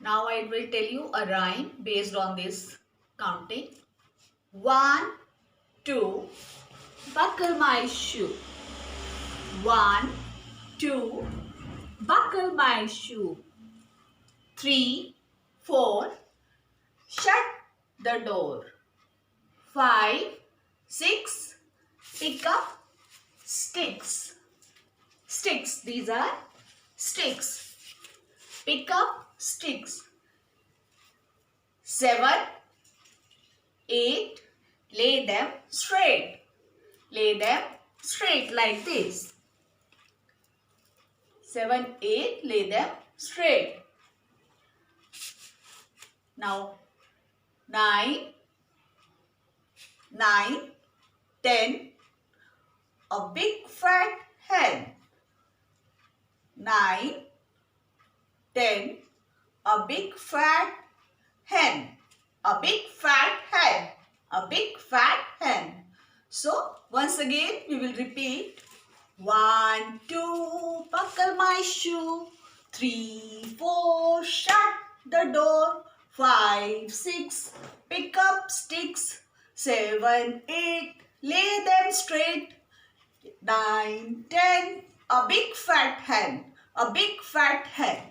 Now I will tell you a rhyme based on this counting. 1, 2, buckle my shoe. 1, 2, buckle my shoe. 3, 4, shut the door. 5, 6, pick up sticks. Sticks, these are sticks. Pick up sticks. 7, 8, lay them straight. Lay them straight like this. 7, 8, lay them straight. Now 9, 10, a big fat hen. 9, 10, a big fat hen. A big fat hen. A big fat hen. So once again we will repeat. 1, 2, buckle my shoe. 3, 4, shut the door. 5, 6, pick up sticks. 7, 8, lay them straight. 9, 10, a big fat hen. A big fat hen.